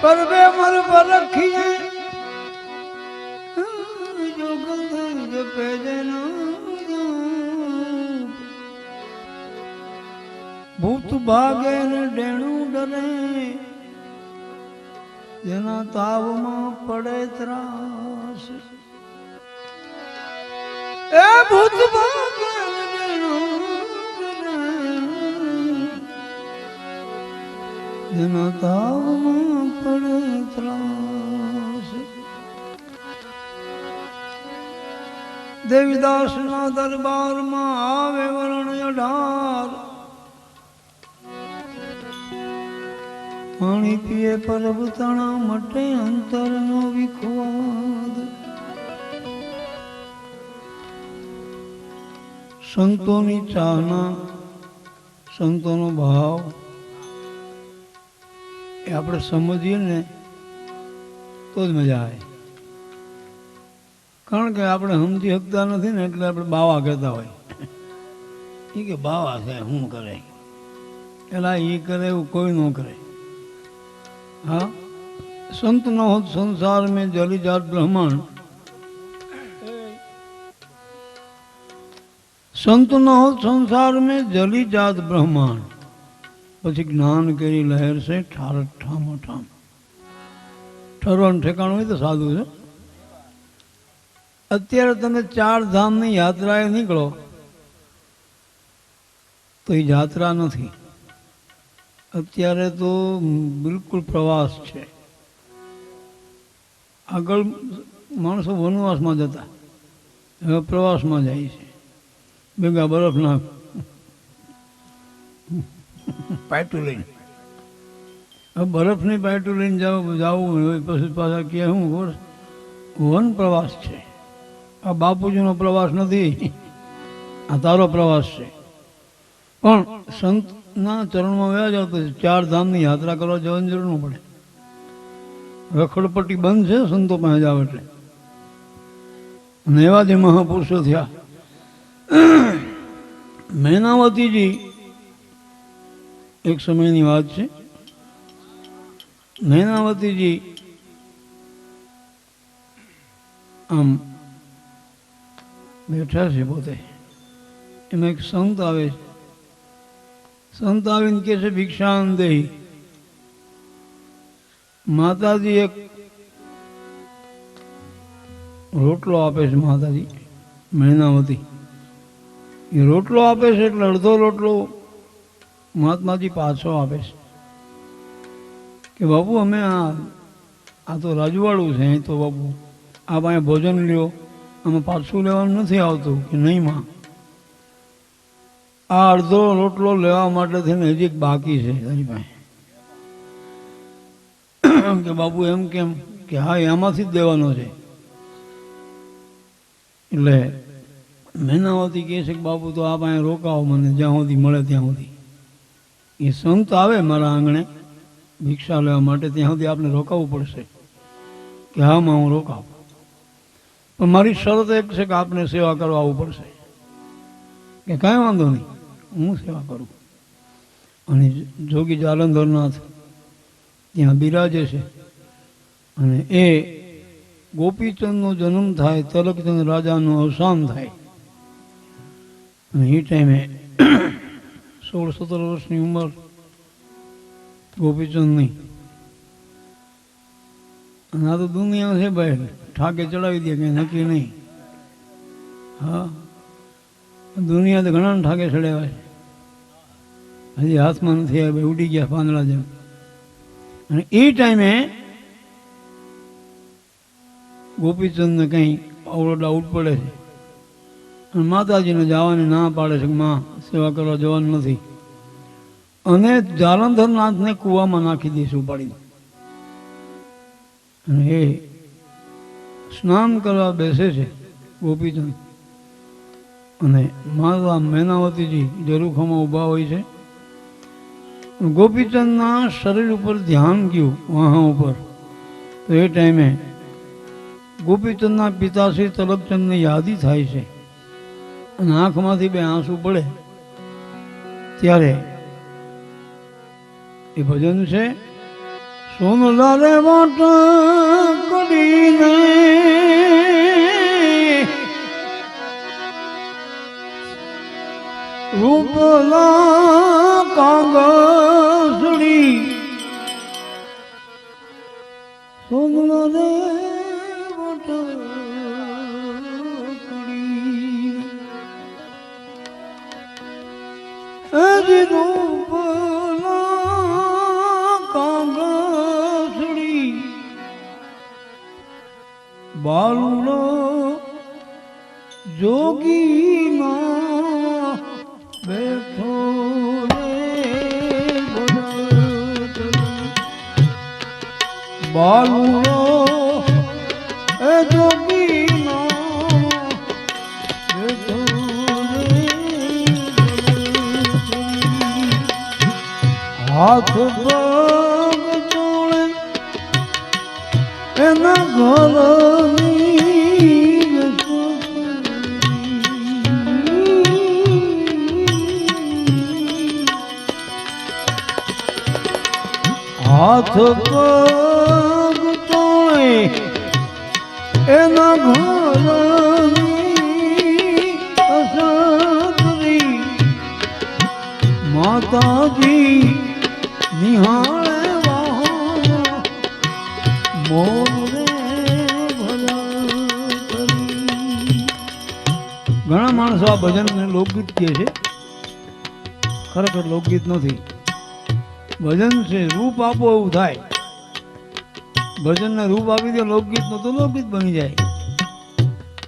પરબે મર પર રખીએ જોગંધ જપે જેનો ભૂત ભાગે ને ડેણું ડરે જેના તાવમાં પડે ત્રાસ એ ભૂત ભાગે ને ડેણું જેના તાવમાં પડે ત્રાસ દેવીદાસના દરબારમાં આવે વરણ 18 પાણી પીએ પરબતણા મટે અંતરનો વિખવાદ સંતોની ચાહના સંતોનો ભાવ એ આપણે સમજીએ ને તો જ મજા આવે કારણ કે આપણે સમજી શકતા નથી ને એટલે આપણે બાવા કહેતા હોય એ કે બાવા છે શું કરે એલા એ કરે એવું કોઈ ન કરે हाँ संत न हो संसार में जली जात ब्रह्मांड संत न हो संसार में जली जात ब्रह्मांड પછી જ્ઞાન કેરી લહેર છે ઠાર ઠામો ઠામ ઠરવાનું ઠેકાણું હોય તો સાદું છે અત્યારે તમે 4 ધામની યાત્રાએ નીકળો તો એ યાત્રા નથી અત્યારે તો બિલકુલ પ્રવાસ છે આગળ માણસો વનવાસમાં જતા હવે પ્રવાસમાં જાય છે ભેગા બરફના પાટું લઈને હવે બરફની પાટું લઈને જવું હોય પછી પાછા કે શું વન પ્રવાસ છે આ બાપુજીનો પ્રવાસ નથી આ તારો પ્રવાસ છે પણ સંત ના ચરણમાં વ્યા જાવ તો 4 ધામની યાત્રા કરવા જવાની જરૂર ન પડે રખડપટ્ટી બંધ છે સંતો પાસે જાવ એટલે અને એવા જે મહાપુરુષો થયા મૈનાવતીજી એક સમયની વાત છે મૈનાવતીજી આમ બેઠા છે પોતે એમાં એક સંત આવે છે સંત આવીને કે છે ભિક્ષાન દેહી માતાજી એક રોટલો આપે છે માતાજી મૈનાવતી એ રોટલો આપે છે એટલે અડધો રોટલો મહાત્માજી પાછો આપે છે કે બાપુ અમે આ તો રાજવાડું છે અહીં તો બાપુ આપ અહીંયા ભોજન લ્યો આમાં પાછું લેવાનું નથી આવતું કે નહીં માં આ અડધો રોટલો લેવા માટે થઈને હજી એક બાકી છે તારી પાસે કે બાપુ એમ કેમ કે હા એમાંથી જ દેવાનો છે એટલે મૈનાવતી કહે છે કે બાપુ તો આપ અહીંયા રોકાવો મને જ્યાં સુધી મળે ત્યાં સુધી એ સંત આવે મારા આંગણે ભિક્ષા લેવા માટે ત્યાં સુધી આપણે રોકાવવું પડશે કે હા માં હું રોકાવું પણ મારી શરત એક છે કે આપને સેવા કરવા આવવું પડશે કે કાંઈ વાંધો નહીં હું સેવા કરું અને જોગી જાલંધરનાથ ત્યાં બિરાજે છે અને એ ગોપીચંદનો જન્મ થાય તલકચંદ રાજાનું અવસાન થાય અને એ ટાઈમે 16-17 વર્ષની ઉંમર ગોપીચંદની અને આ તો દુનિયા છે ભાઈ ઠાકે ચડાવી દે કંઈ નક્કી નહીં હા દુનિયા તો ઘણા ઠાકે ચડાવ્યા છે હજી હાથમાં નથી આવ્યા ઉડી ગયા પાંદડા જેમ અને એ ટાઈમે ગોપીચંદને કંઈ અવળો ડાઉટ પડે છે અને માતાજીને જવાની ના પાડે છે કે માં સેવા કરવા જવાનું નથી અને જાલંધરનાથને કૂવામાં નાખી દઈશું ઉપાડીને અને એ સ્નાન કરવા બેસે છે ગોપીચંદ અને માતા મૈનાવતીજી જરૂખામાં ઊભા હોય છે ગોપીચંદના શરીર ઉપર ધ્યાન ગયું વહાં ઉપર તો એ ટાઈમે ગોપીચંદના પિતાશ્રી તલબચંદની યાદી થાય છે અને આંખમાંથી 2 આંસુ પડે ત્યારે એ ભજન છે સોનલા રે વાટ કરીને રૂપલા કાંગસડી સોનલા રે વાટ કરીને અજી રૂપલા કાંગસડી બાલુડો જોગીના બેઠો રે બાલુડો એ જોગીના બેઠો રે હાથ પગ જોડે એના ઘરની હાથ પગ તોડે એના ઘરની અસતરી માતાજી નિહાળે વાહો મોરે ભલા કરી. ઘણા માણસો આ ભજનને લોકગીત કહે છે, ખરેખર લોકગીત નથી, ભજન છે. રૂપ આપો એવું થાય, ભજનને રૂપ આપી દે લોકગીતનો તો લોકગીત બની જાય,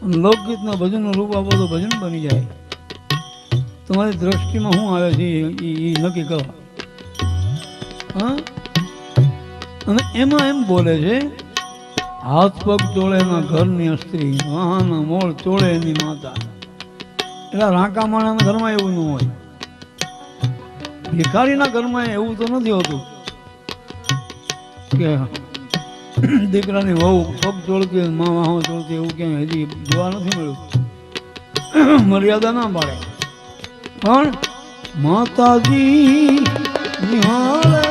અને લોકગીતના ભજનનું રૂપ આપો તો ભજન બની જાય. તમારી દ્રષ્ટિમાં શું આવે છે એ નક્કી કરો. હા, અને એમાં એમ બોલે છે, હાથ પગ ચોળે એના ઘરની સ્ત્રી, વાહના મોળ ચોળે એની માતા. એટલે રાંકા માણાના ઘરમાં એવું ન હોય, ભિખારીના ઘરમાં એવું તો નથી હોતું કે દીકરાની વહુ પગ ચોળતી મા વાહો ચોળતી, એવું ક્યાંય હજી જોવા નથી મળ્યું. મર્યાદા ના પાડે, પણ માતાજી નિહાળે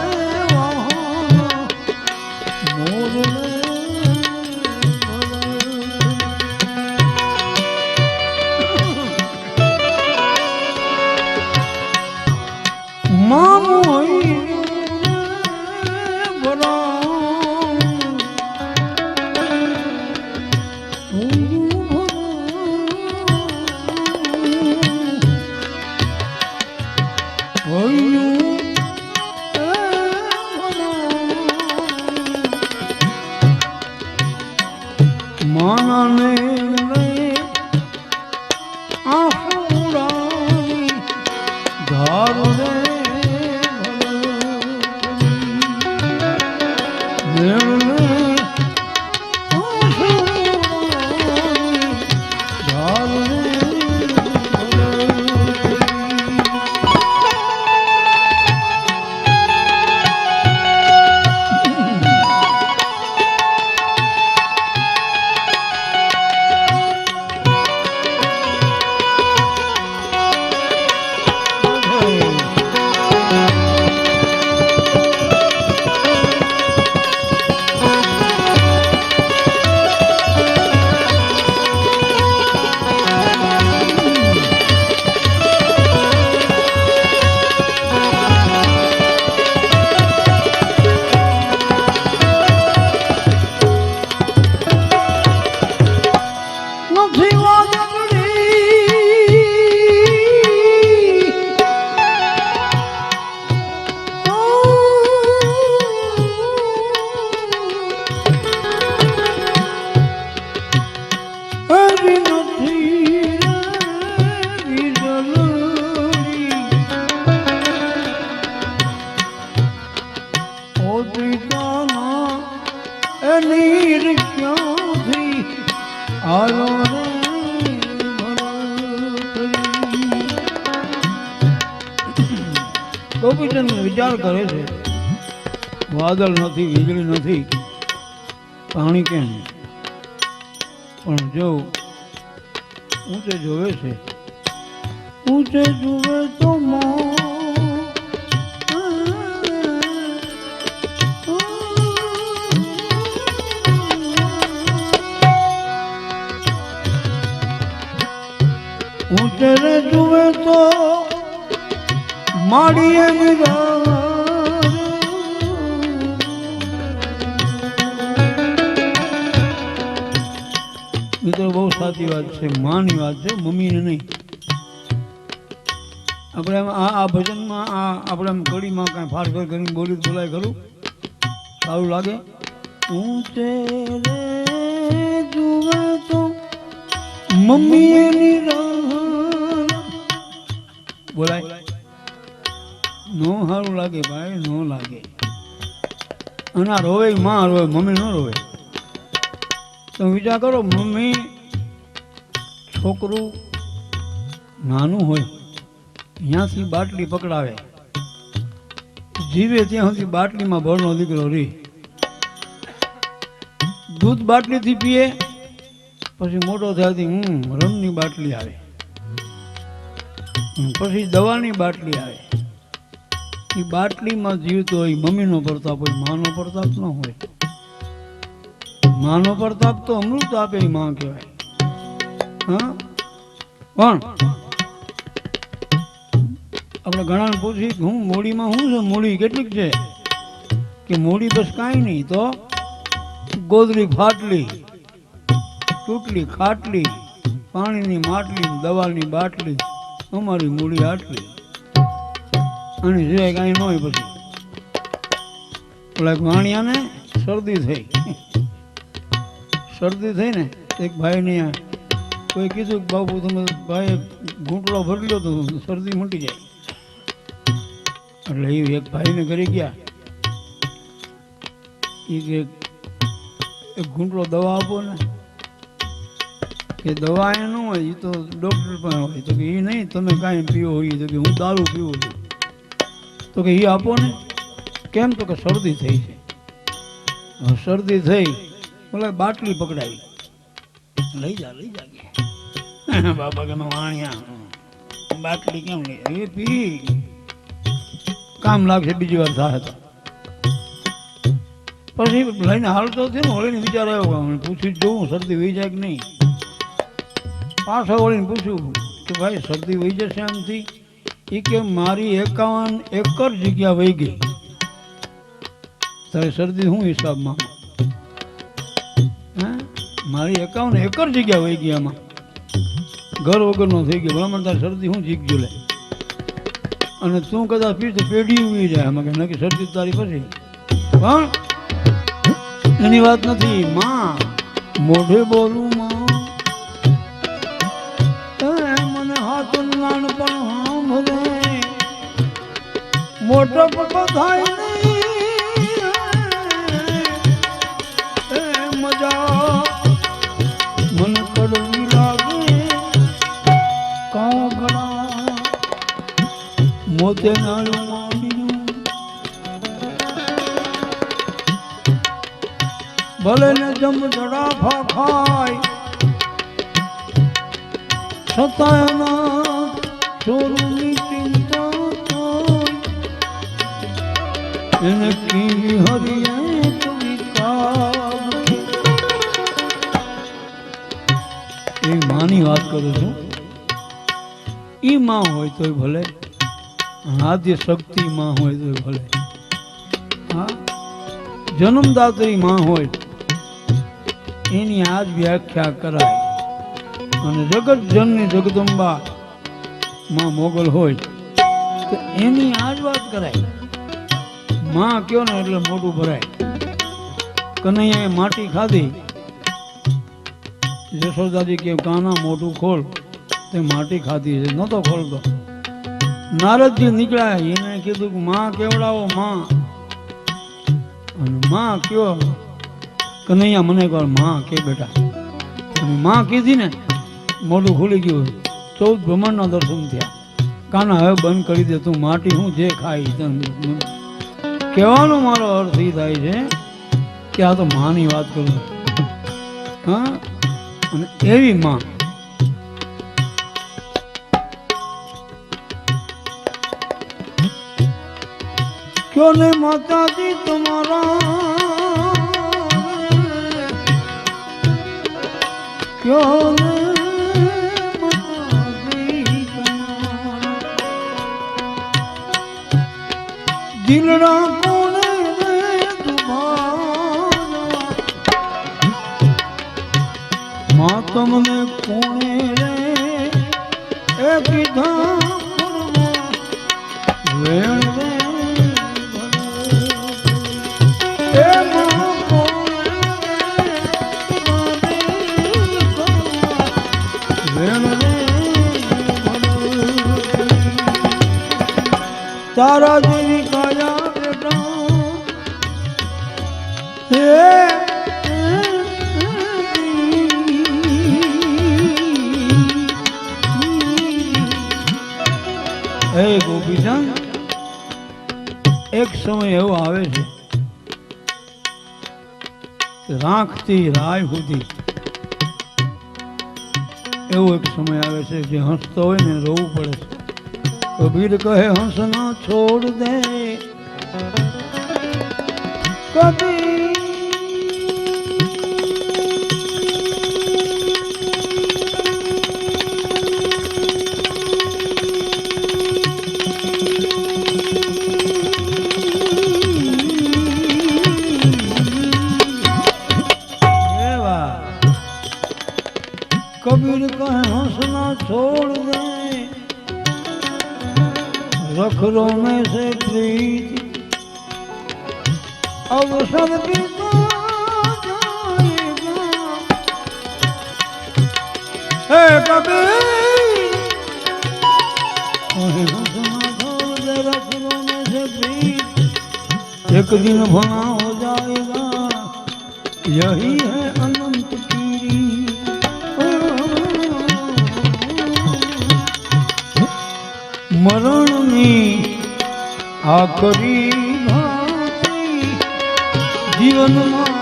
ગોપીચંદ વિચાર કરે છે, વાદળ નથી, વીજળી નથી, પાણી કેમ, પણ જો ઊંચે જોવે છે, ઊંચે જોવે તો તેરે જુએ તો માડીએ નિરાર મિત્રો બહુ સાચી વાત છે, માની વાત છે, મમ્મીને નહીં. આપણે આ ભજનમાં આપણે આમ કડીમાં કાંઈ ફારફેર કરીને બોલી બોલાય ખરું સારું લાગે. હું તેરે જુએ તો મમ્મી એની બોલાય નો સારું લાગે ભાઈ, નો લાગે. અને આ રોવે માં રોવે, મમ્મી ન રોવે. તો વિચાર કરો, મમ્મી છોકરું નાનું હોય ત્યાંથી બાટલી પકડાવે, જીવે ત્યાં સુધી બાટલીમાં ભરનો દીકરો રહી. દૂધ બાટલીથી પીએ, પછી મોટો થયાથી રમની બાટલી આવે, પછી દવાની બાટલી આવે. એ બાટલીમાં જીવતો હોય મમ્મીનો પ્રતાપ હોય, માનો પ્રતાપ ન હોય. માનો પ્રતાપ તો અમૃત આપે એ માં કહેવાય. હા પણ આપણે ઘણા પૂછી હું મૂડીમાં શું છે, મૂડી કેટલીક છે કે મૂડી બસ કાંઈ નહીં તો ગોદરી ફાટલી, તૂટલી ખાટલી, પાણીની માટલી, દવાની બાટલી, અમારી મૂડી આટલી. અને સિવાય કાંઈ ન હોય. પછી પેલા વાણિયાને શરદી થઈ, શરદી થઈ ને એક ભાઈને કોઈ કીધું કે બાપુ તમે ભાઈ ઘૂંટડો ભરી લો તો શરદી મટી જાય. એટલે એ એક ભાઈને ઘરે ગયા, એ કે એક ઘૂંટડો દવા આપો ને. કે દવા એ ન હોય, એ તો ડૉક્ટર પણ હોય. તો કે એ નહીં, તમે કાંઈ પીવો હોય તો કે હું દારૂ પીવું છું. તો કે એ આપો ને. કેમ? તો કે શરદી થઈ છે. શરદી થઈ બોલે બાટલી પકડાવી, લઈ જા કે બાપા કે વાણિયા બાટલી કેમ લઈ? એ પી કામ લાગશે, બીજી વાર થાય તો. પછી લઈને હાલતો થયો ને, વળીને વિચાર આવ્યો, પૂછી જોઉં શરદી વહી જાય કે નહીં. પાછો વળીને પૂછ્યું કે ભાઈ શરદી વહી જશે આમથી? એ કે મારી 51 એકર જગ્યા વહી ગઈ. તારી શરદી શું હિસાબમાં? મારી 51 એકર જગ્યા વહી ગઈ, આમાં ઘર વગરનો થઈ ગયો. ભલામણ તારી શરદી શું જીગજો લે? અને તું કદાચ પીશ તો પેઢી ઉવી જાય આમાં, કે નક્કી શરદી તારી પછી. પણ એની વાત નથી. માં મોઢે બોલું માં, મને હાથ નાનપણ સાંભળે, મોટો પપ્પો થાય નહીં મજા મને કડવી લાગે. કાગડા મોતે નાળું માંડ્યું, ભલે ને જમ જડાફા ખાય, છતાંય ચોરની ચિંતા થાય. એને કેવી હરિએ એ માની વાત કરું છું. એ માં હોય તોય ભલે, આદ્ય શક્તિ માં હોય તોય ભલે, હા જન્મદાત્રી માં હોય એની આજ વ્યાખ્યા કરાય. અને જગત જનની જગદંબા માં મોગલ હોય તો એની આજ વાત કરાય. માં કયો ને એટલે મોટું ભરાય. કનૈયાએ માટી ખાધી, યશોદાજી કે કાના મોટું ખોલ, તે માટી ખાધી છે, નતો ખોલતો. નારદજી નીકળ્યા, એને કીધું કે માં કેવડાવો માં. અને માં કયો કનૈયા મને કહો માં કે બેટા. અને માં કીધી ને મોઢું ખુલી ગયું. 14 બ્રહ્માંડના દર્શન થયા. કાના હવે બંધ કરી દે, તું માટી હું જે ખાઈ. કહેવાનો મારો અર્થ એ થાય છે કે આ તો માની વાત કરું. હા, અને એવી માં क्यों ने माता दी तुम्हारा क्यों ने माता दी દિલના કોને રે દુભાવા માતમને કોને રે એ કીધા વેણ રે એ તારા જેવી કાયા બેટા હે ગોપીચંદ એક સમય એવો આવે છે રાખતી રાય સુધી એવો એક સમય આવે છે જે હસતો હોય ને રોવું પડે છે કબીર કહે હંસના છોડ દે કબીર कबीर कहे हंसना छोड़ दे रख लो में से प्रीत अब सब बीता जाएगा हे कबीर कहे हंसना छोड़ दे रख लो में से प्रीत एक दिन भला हो जाएगा यही है अनंत મરણની આખરી જીવનમાં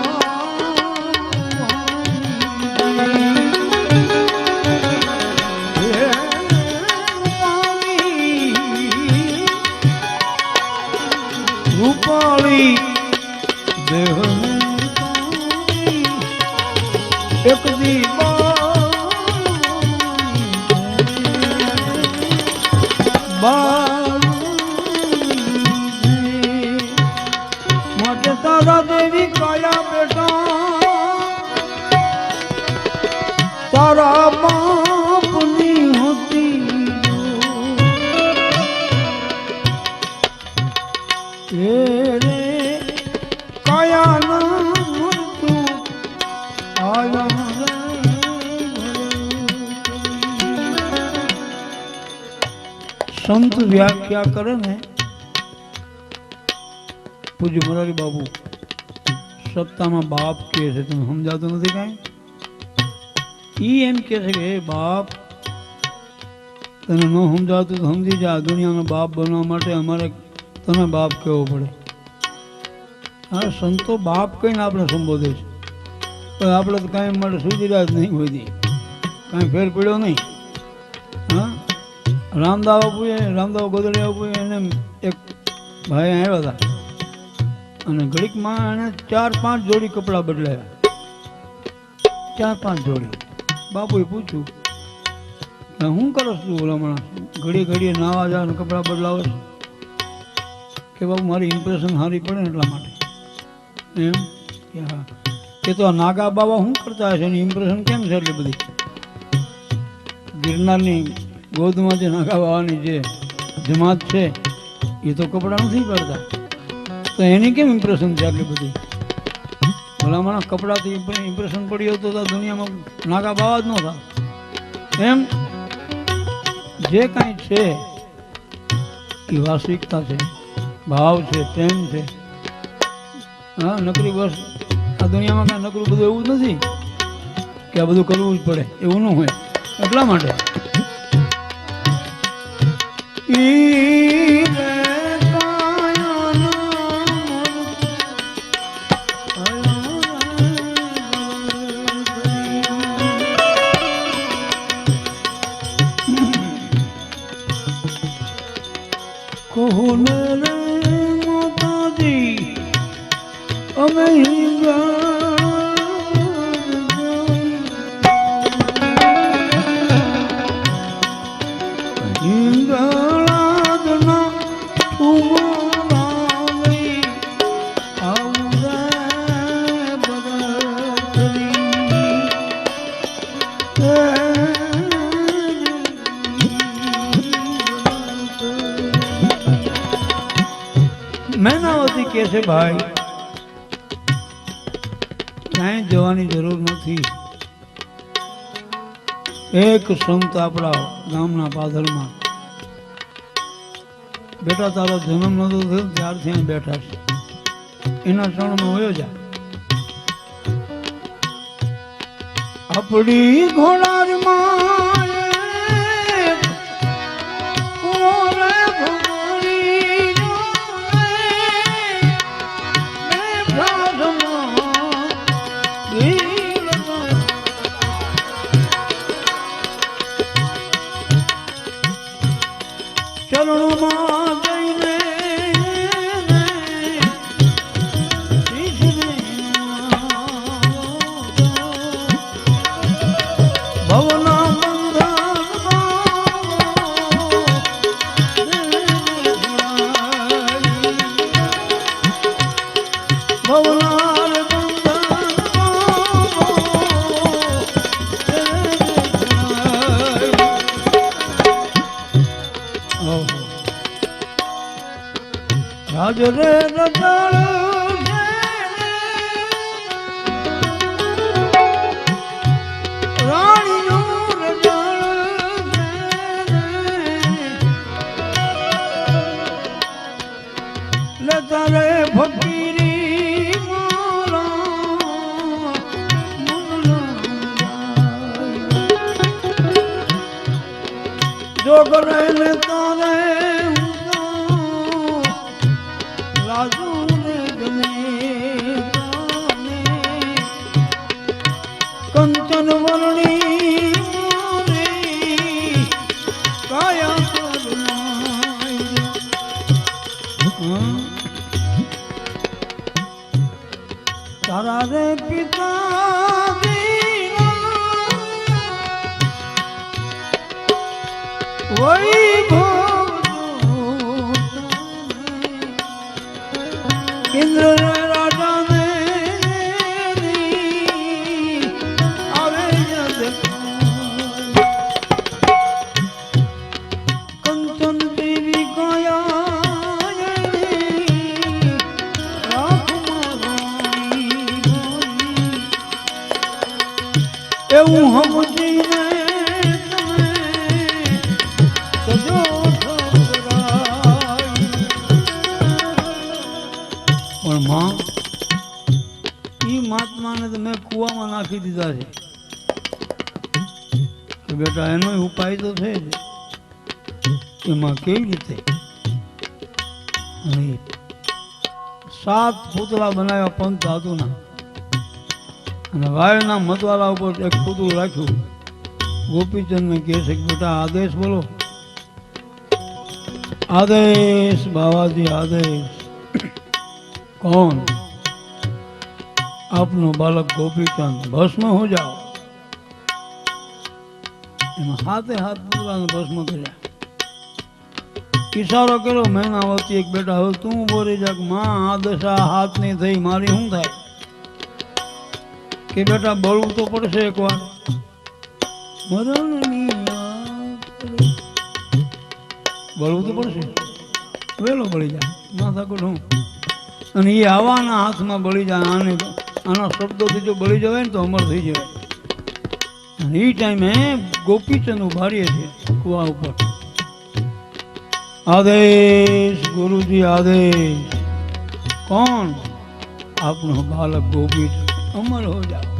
રૂપાળી દેહ એક દીવા માટે તારા દેવી કાયા બેટા તારા બાપની હતી રે કાયા ના મરતું આયા સંત વ્યાખ્યા કરે ને પૂજ્ય મોરારી બાબુ સત્તામાં બાપ કહે છે તમે સમજાતું નથી કાંઈ ઈ એમ કહે છે કે હે બાપ તને ન સમજાતું તો સમજી જા દુનિયાનો બાપ બનવા માટે અમારે તને બાપ કહેવો પડે હા સંતો બાપ કહીને આપણે સંબોધે છે પણ આપણે તો કાંઈ માટે સુધી રહ્યા જ નહીં હોય કાંઈ ફેર પડ્યો નહીં હા રામદાવ ગોદડિયા બાપુએ એને એક ભાઈ આવ્યા હતા અને ઘડીકમાં એને 4-5 જોડી કપડાં બદલાયા 4-5 જોડી બાપુએ પૂછ્યું કે શું કરો છું ઓલા માણસ ઘડીએ નાવા જા ને કપડાં બદલાવે છે કે બાપુ મારી ઇમ્પ્રેશન સારી પડે ને એટલા માટે એમ કે હા કે તો આ નાગા બાબા શું કરતા હશે એની ઇમ્પ્રેશન કેમ છે એટલી બધી ગિરનારની ગોદમાં જે નાગા બાવાની જે જમાત છે એ તો કપડાં નથી પહેરતા તો એની કેમ ઇમ્પ્રેશન છે આટલી બધી ભલામણા કપડાથી ઇમ્પ્રેશન પડ્યું હતું તો દુનિયામાં નાગા બાવા જ ન હતા એમ જે કાંઈ છે એ વાસ્તવિકતા છે ભાવ છે પ્રેમ છે હા નકરી બસ આ દુનિયામાં કાંઈ નકરું બધું એવું નથી કે આ બધું કરવું જ પડે એવું ન હોય એટલા માટે કહો ને રે માતાજી અમે હિંગળાદના ઠુમરા મૈનાવતી કહે છે ભાઈ ક્યાંય જવાની જરૂર નથી. એક સંત આપણા ગામના પાદરમાં બેટા તારો જન્મ નતો થયો ત્યારથી અહીં બેઠા છે, એના ચરણમાં વયો જા. આપણી ઘોડારમાં ચરણોમાં જઈને ભવના રાજરે રટળ રાણીનું રટળ લેતા રે ફકીરી મારા જો કરે ને તારે કંચન વર્ણી કાયા તારા રે પિતા વૈભવ ઇન્દ્ર રાજાને આવે કંચન દેવી કાયા એવું સમજીને પણ માં ઈ મહાત્માને તો મેં કુવામાં નાખી દીધા છે કે બેટા એનો ઉપાય તો છે જ, એમાં કેવી રીતે 7 પૂતળા બનાવ્યા પંચ ધાતુના અને વાયના મતવાલા ઉપર એક પૂતળું રાખ્યું. ગોપીચંદને કહે છે કે બેટા આદેશ બોલો. આદેશ બાવાજી આદેશ. कौन? आपनो बालक गोपीचंद भस्म हो जाओ. हाथे हाथ पूरा भस्म कर इशारो करो. मैनावती एक बेटा हो तू बोली जा मां आ दशा हाथ नहीं थई मारी हूं थाय के बेटा बोलવું तो પડશે એકવાર. મરણની બોલવું તો પડશે. વેલો બળી જા માથા કોટ હું અને એ આવાના હાથમાં બળી જાય. આના શબ્દોથી જો બળી જવાય ને તો અમર થઈ જવાય. અને એ ટાઈમે ગોપીચંદ ઉભારીએ છે કુવા ઉપર. આદેશ ગુરુજી આદેશ. કોણ? આપનો બાલક ગોપીચંદ અમર હો જાઓ.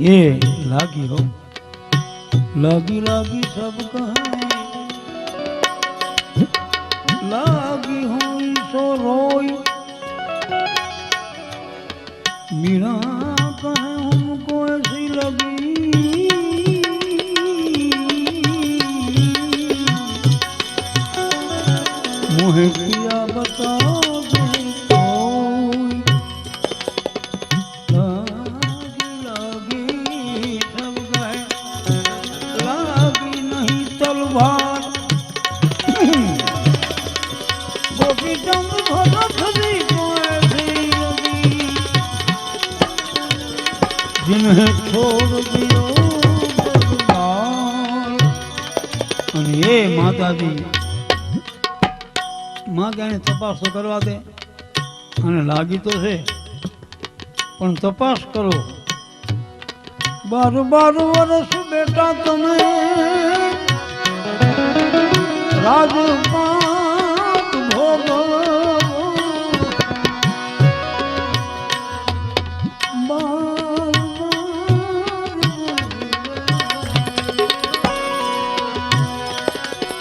ये लागी हो लागी लागी सब कहे लागी हुई सो रोई मीरा कहे हमको ऐसी लगी मुझे किया बताओ जिन्हें छोड़ दियो भगवान. અને એ માતાજી માં ક્યાંય તપાસ તો કરવા દે, અને લાગી તો છે પણ તપાસ કરો. 12 વર્ષ બેટા તમે રાજપાટ ભોગવો,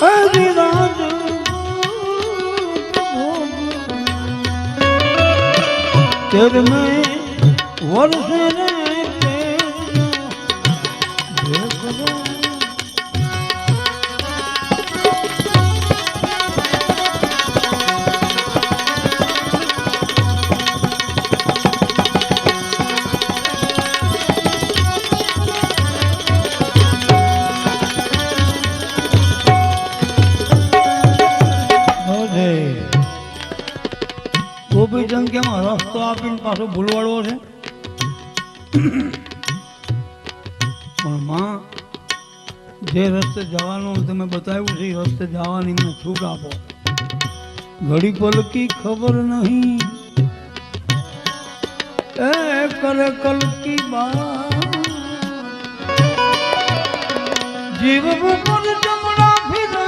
13 વર્ષે ગોપીચંદ કેમ રસ્તો આપીને પાછો ભૂલવાડવો છે? પણ માં જે રસ્તે જવાનું તમે બતાવ્યું છે એ રસ્તે જવાની મને છૂટ આપો. ઘડી પલકી ખબર નહીં એ કરે કલકી બા જીવ ઉપર જમણા ફિરે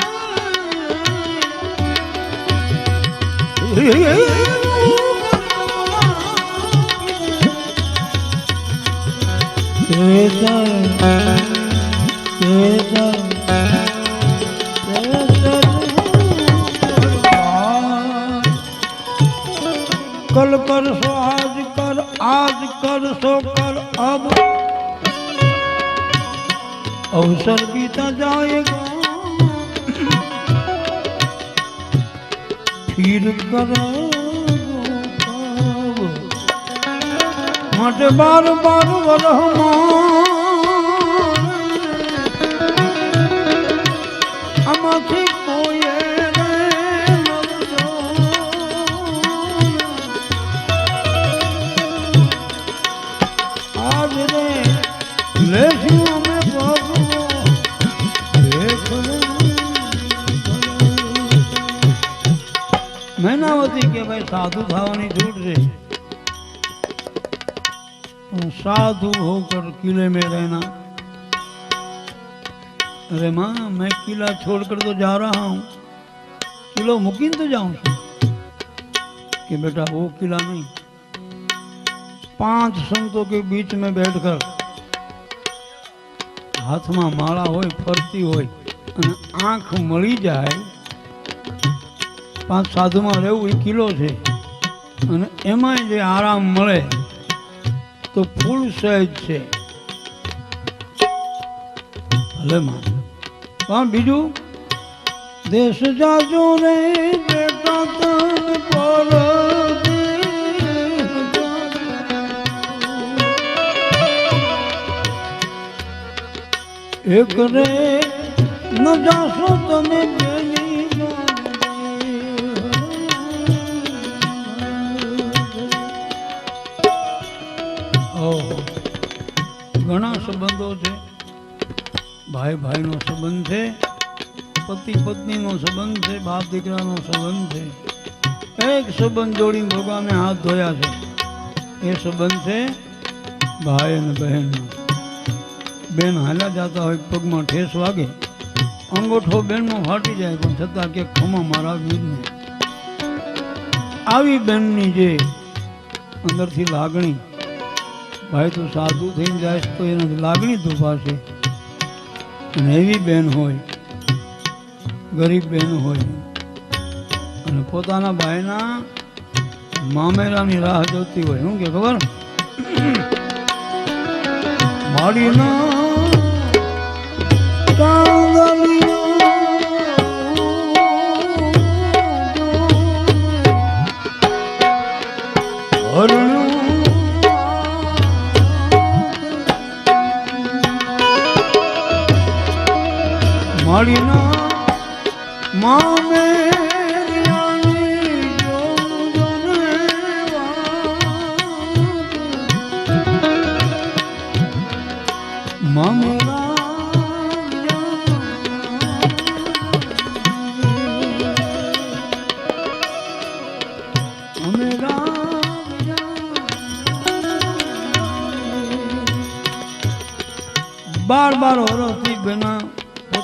कल कर सो आज कर सो कर अब अवसर बीता जाएगा फिर करोगे માટે 12 વરહમાં આમાંથી કોઈ આજ રે લેશું અમે મહિનાવતી કે ભાઈ સાધુ થવાની છૂટ છે, साधु होकर किले में रहना. अरे माँ मैं किला छोड़कर तो जा रहा हूँ, किलो मुकीन तो जाऊं कि बेटा वो किला नहीं. 5 संतों के बीच में बैठकर हाथ में माला होय फरती होय અને આંખ મળી જાય 5 સાધુમાં રહેવું એ કિલો છે અને એમાંય જે આરામ મળે તો ફૂલ સહેજ છે. ભલે માં પણ બીજું દેશ જાજો રે બેટા તન પર એક રે ન જાશો તમે ઘણા સંબંધો છે, ભાઈ ભાઈનો સંબંધ છે, પતિ પત્નીનો સંબંધ છે, બાપ દીકરાનો સંબંધ છે. એક સંબંધ જોડીને ભગવાને હાથ ધોયા છે, એ સંબંધ છે ભાઈ અને બહેનનો. બેન હાલ્યા જતા હોય પગમાં ઠેસ વાગે, અંગોઠો બેનમાં ફાટી જાય પણ છતાં કે ખમા મારા વીરને. આવી બેનની જે અંદરથી લાગણી, ભાઈ તું સાધુ થઈને જાય તો એનાથી લાગણી દુભાશે. અને એવી બેન હોય, ગરીબ બેન હોય અને પોતાના ભાઈના મામેરાની રાહ જોતી હોય. શું કે ખબર? માડીના માડીના મામે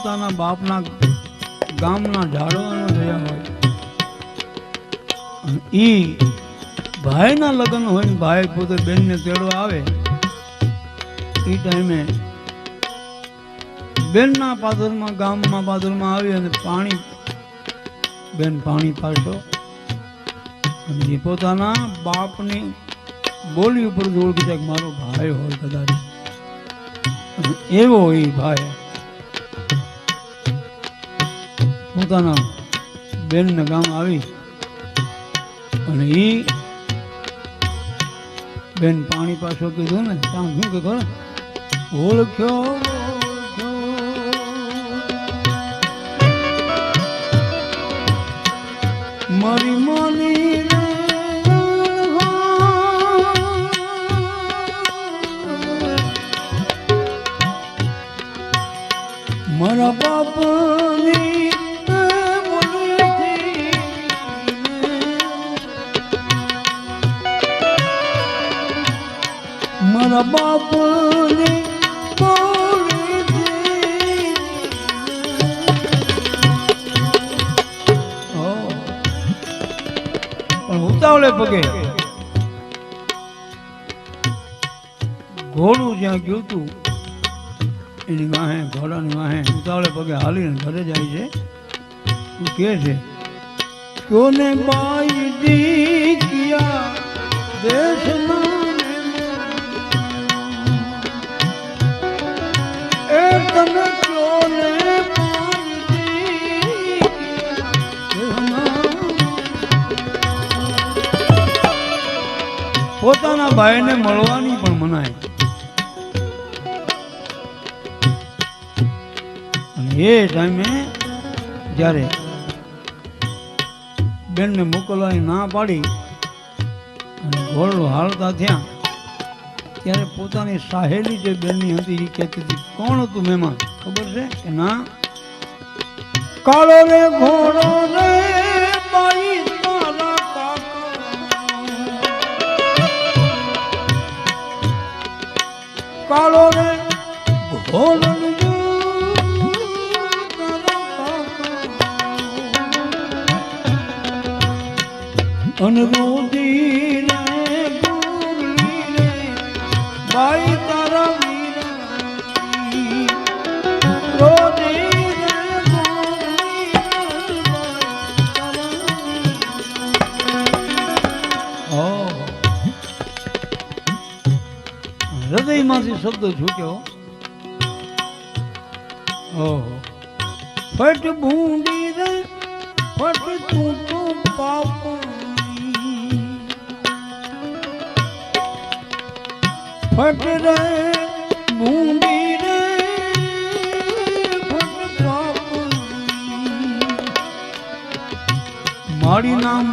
પોતાના બાપના ગામના ઝાડવાનો થયા હોય અને ઈ ભાઈના લગ્ન હોય ને ભાઈ પોતે બેનને તેડવા આવે એ ટાઈમે બેનના પાદરમાં ગામમાં પાદરમાં આવી અને પાણી બેન પાણી પાડશો અને એ પોતાના બાપની બોલી ઉપર ઓળખી જાય મારો ભાઈ હોય કદાચ એવો એ ભાઈ પોતાના બેનને ગામ આવી અને એ બેન પાણી પાછો કીધું ને ત્યાં શું કે ખબર ઓળખ્યો મારી માની મારા બાપની મારા બાપની પણ ઉતાવળે પગે ઘોડું જ્યાં ગયું તું એની વાહે ઘોડાની વાહે ઉતાવળે પગે હાલીને ઘરે જાય છે તું કે છે કોને બાઈ દી કિયા દેશના એ તમે કોને બાઈ દી પોતાના ભાઈને મળવાની પણ મનાય એ ટાઈમે જ્યારે બેનને મોકલવાની ના પાડી અને ઘોડો હાલતા થયા ત્યારે પોતાની સાહેલી જે બેનની હતી એ કહેતી હતી કોણ હતું મહેમાન ખબર છે કે ના કાળો રે ઘોડો રે બાઈ તારા કાકા કાળો રે ઘોડો અનરોધી રે ગોગલી રે બાઈ તારા વીરા રોધી રે ગોગલી હૃદયમાંથી શબ્દ છૂટ્યો ઓહો ફટ ભૂંડી રે ફટ તું તો પાપ ફટ રે ભૂંડી રે ફટ પાપ મારી નામ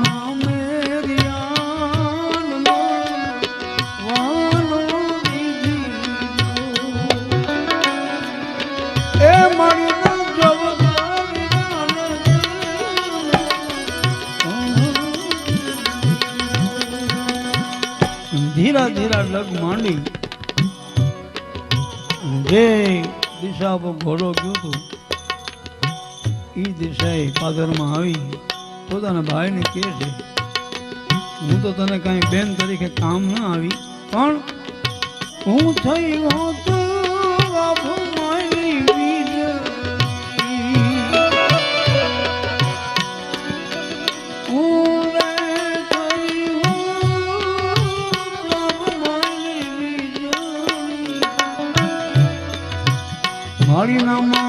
ધીરા ધીરા લગ માંડી જે દિશા પર ઘોડો ગયો હતો એ દિશાએ પાદરમાં આવી પોતાના ભાઈને કહે છે હું તો તને કાંઈ બેન તરીકે કામ ન આવી પણ હું થઈ હોત મારી નામા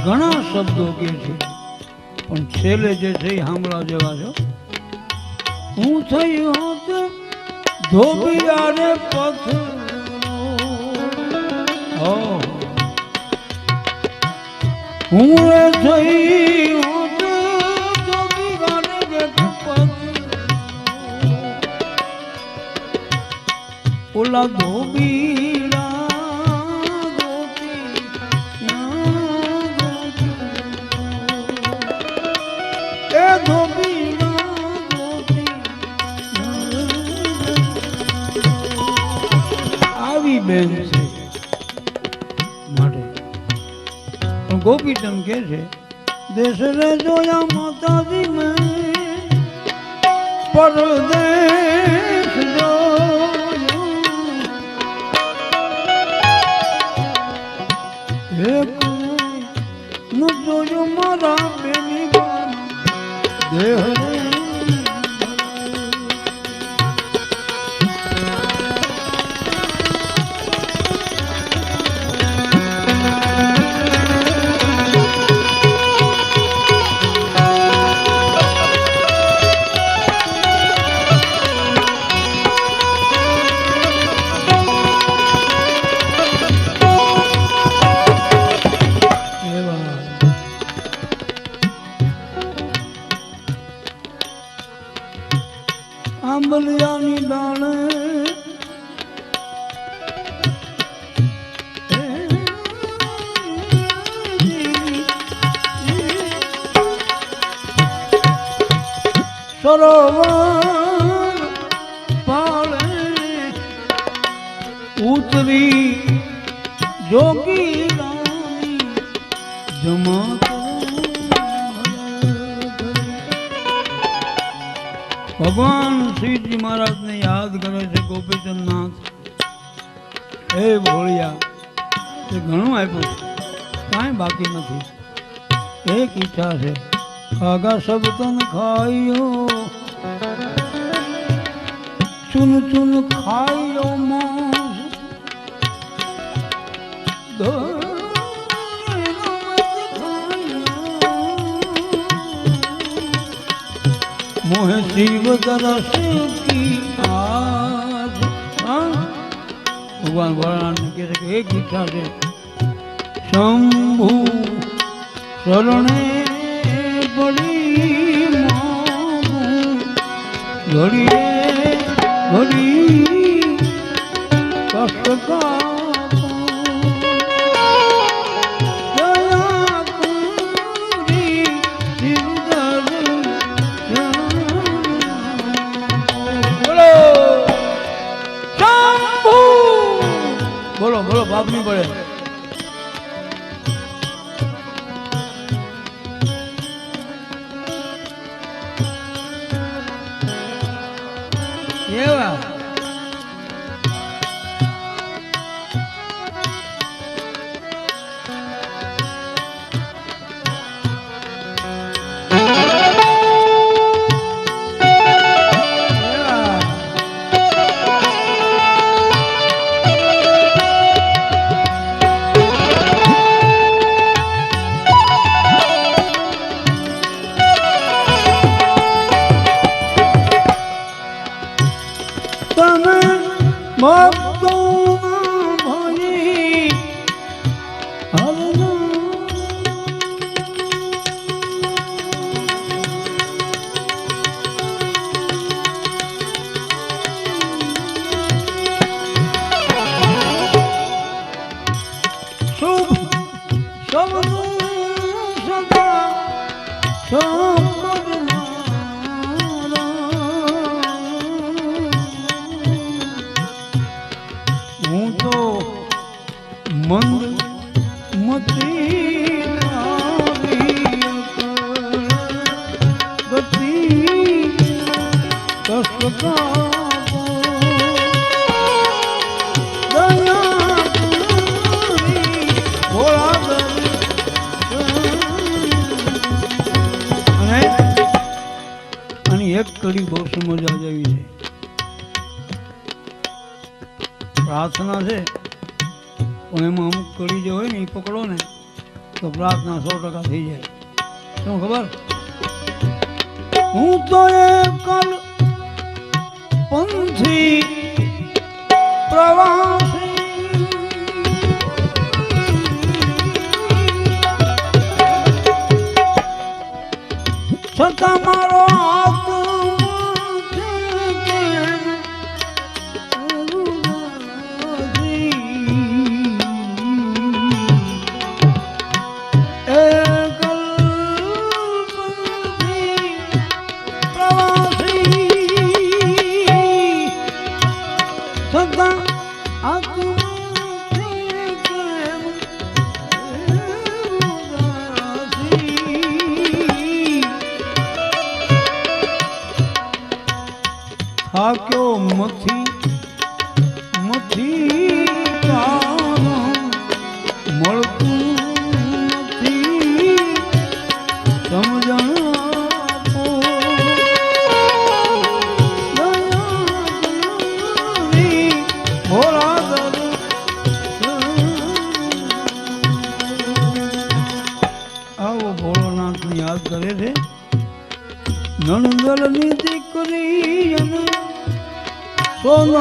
ઘણા શબ્દો કે છે પણ છેલ્લે જે છે એ સાંભળવા જેવા છો હું થઈ હોત ધોબિયા રે પથરો હું થઈ હોત ધોબિયા રે પથરો ઓલા ધોબીડા ધોબીડા બેન છે માટે પણ ગોપીચંદ કે છે દેશ રે જોયા માતાજી મેં પરદેશ જોયો એક ન જોયો મારા બેની દેહ રે આંબલિયાની ડાણે સરોવર પાળે ઉતરી જોગી રાણી જમા ભગવાન શ્રીજી મહારાજ ને યાદ કરે છે ગોપીચંદ નાથ હે ભોળિયા તે ઘણું આપ્યું છે કાંઈ બાકી નથી એક ઈચ્છા છે આગા સબ તન ખાયો ચૂન ચૂન ખાયો માંસ મોહે શિવ દરસ કી આજ ભગવાન ભોળાનાથ કહે છે કે એક ઈચ્છા છે શંભુ શરણે પડી ઘડીએ ઘડી કષ્ટ બોલો બોલો બાપ નહીં પડે એવા હું તો મંદ મતી ગતિ કષ્ટ એક કડી બહુ સમજવા જેવી છે પ્રાર્થના છે પણ એમાં અમુક કડી જે હોય ને એ પકડો ને તો પ્રાર્થના 100% થઈ જાય શું ખબર હું તો એકલ પંથી પ્રવાસી છતાં મારો સદા આત્મા થાક્યો મથી મથી કામ મળતું નથી સમજણ આપો દયાની ભોળા દર આવો ભોળોનાથને યાદ કરે છે નણંદલની દીકરી અને સોનલ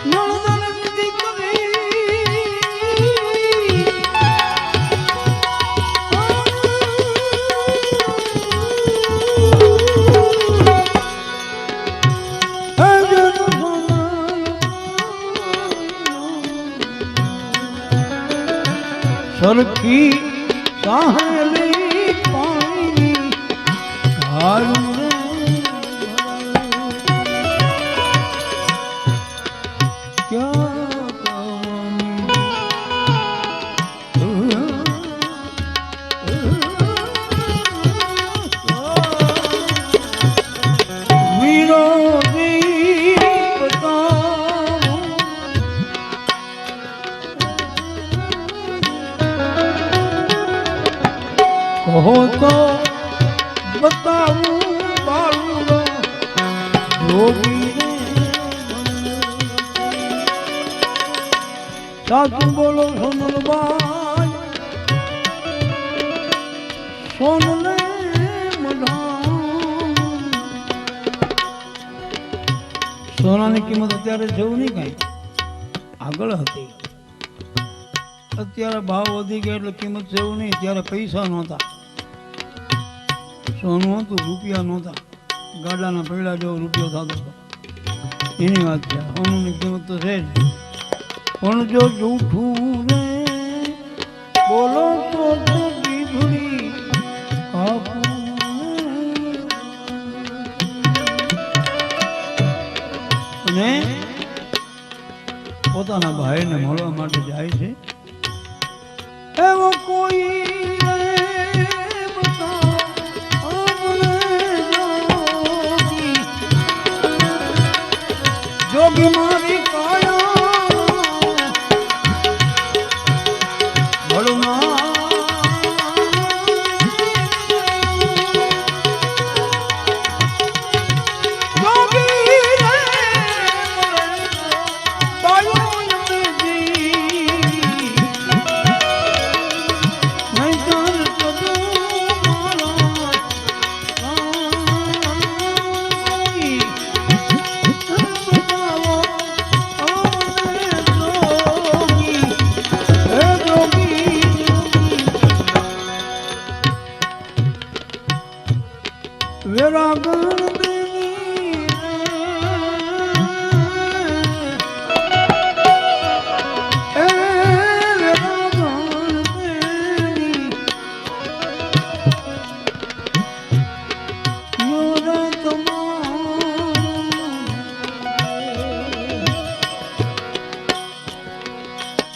નણંદલની દીકરી સરખી સાહેલી પાણી હારું રે ક્યાં વિરોધી કહો તો બતાવું બાળુનો યોગી સાચું બોલો સોનલબાઈ સોનલે સોનાની કિંમત અત્યારે જેવું નહીં કઈ આગળ હતી અત્યારે ભાવ વધી ગયા એટલે કિંમત જેવું નહીં ત્યારે પૈસા નહોતા સોનું હતું રૂપિયા નહોતા ગાડાના પૈડા જેવો રૂપિયો થતો હતો એની વાત છે સોનુની કિંમત તો છે જ પણ જો જૂઠું રે બોલો તો દીધુડી અને પોતાના ભાઈને મળવા માટે જાય છે એવો કોઈ જોગી મારી કાયા ભળુના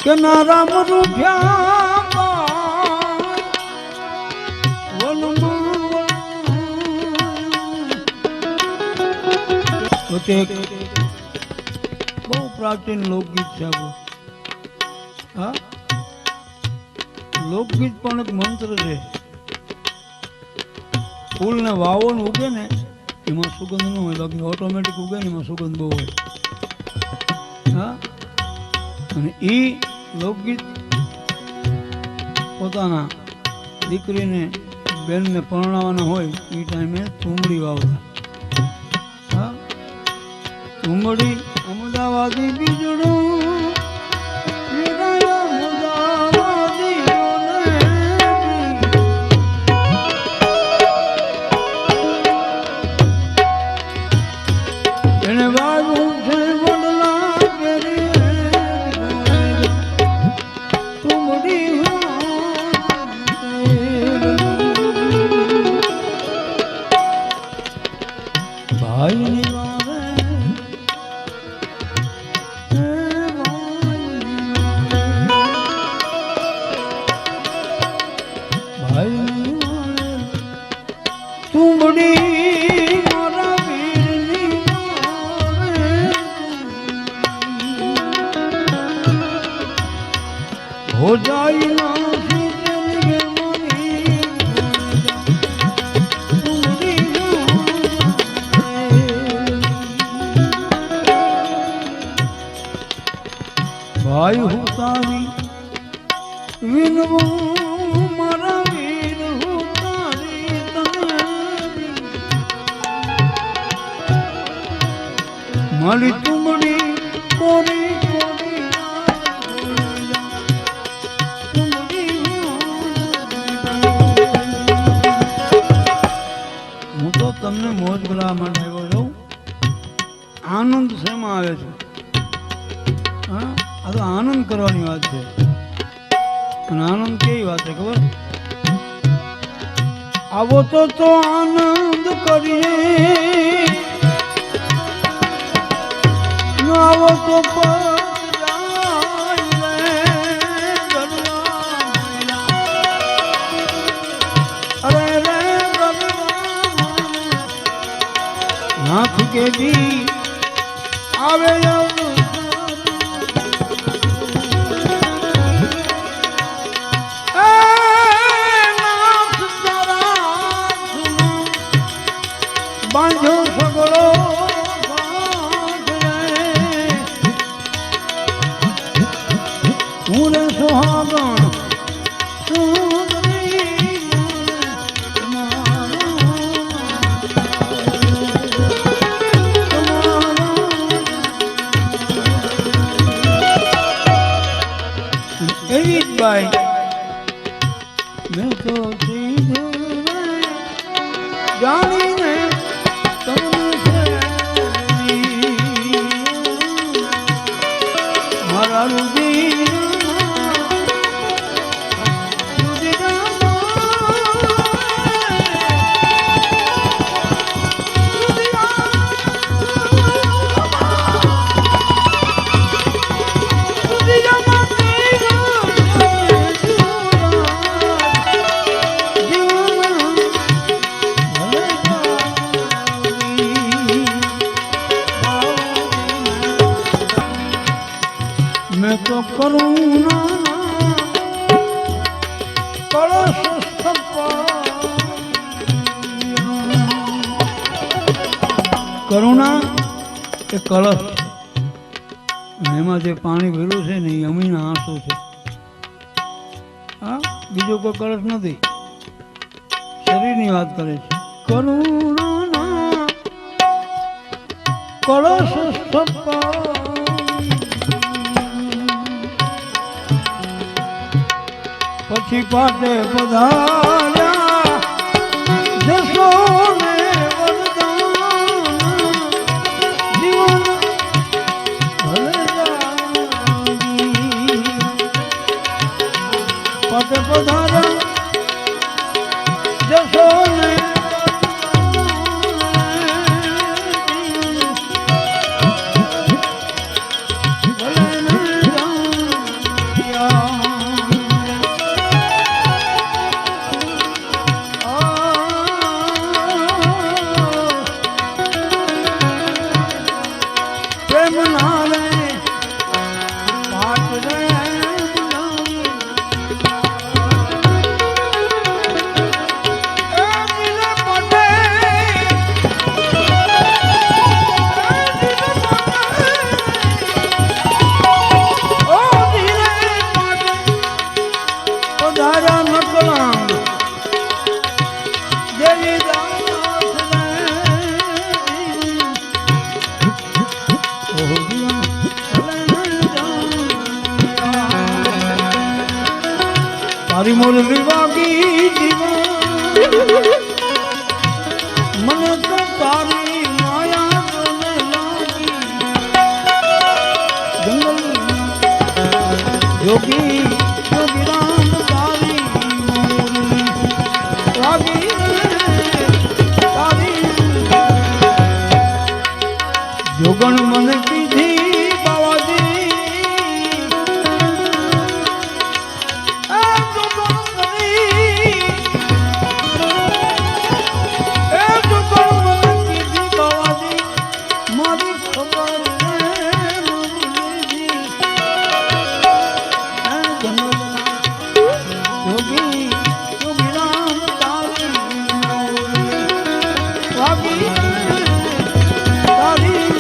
કે ના રામ રૂઠ્યા બહુ પ્રાચીન લોકગીત છે હા લોકગીત પણ એક મંત્ર છે ફૂલ ને વાવો ને ઉગે ને એમાં સુગંધ ન હોય બાકી ઓટોમેટિક ઉગે ને એમાં સુગંધ બહુ હોય હા અને એ લોકગીત પોતાના દીકરીને બેનને પરણાવવાના હોય એ ટાઈમે તુંબડી વાવતા હા તુંબડી અમદાવાદી બીજડું એને વાગું છે વડલા તુંબડી મારા વીરની હો જાય ના ભાઈ હું તારી વિનવું મારા વીર હું તારી તને મારી તુમડી કોરી કોરી હું તો તમને મોજ કરવા માટે આવ્યો છું. આનંદ શેમાં આવે છે? હા, આ તો આનંદ કરવાની વાત છે. અને આનંદ કેવી વાત છે ખબર? આવો તો આનંદ કરીએ, ન આવો તો નાથ કે જી આવે બાંધો સગળો હું રે સુહાગણ એવી જ બાઈ મેં તો જાણીને મારા રુદી मैं तो करुणा कलश करुणा એ કલશ છે એમાં જે પાણી ભર્યું છે ને એ અમીના આંસુ છે. હા, બીજો કોઈ કલશ નથી, શરીરની વાત કરે છે. કરુણા કલશ પછી પાટે પધાર્યા જશો ને વરદાન જીવન ભલે જાગી. પાટે પધાર્યા જશો ને તારી મોરલી વાગી જીવન મને તો તારી માયા મને લાગી. જંગલ યોગી યોગીરામ તારી મોરલી વાગી તારી જોગણ મને પીધી બાવાજી ભાગી તારી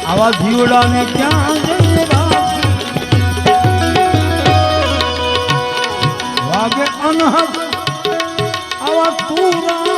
આવા જીવડાને ક્યાં જઈને વાગે અનહદ આવા તુરા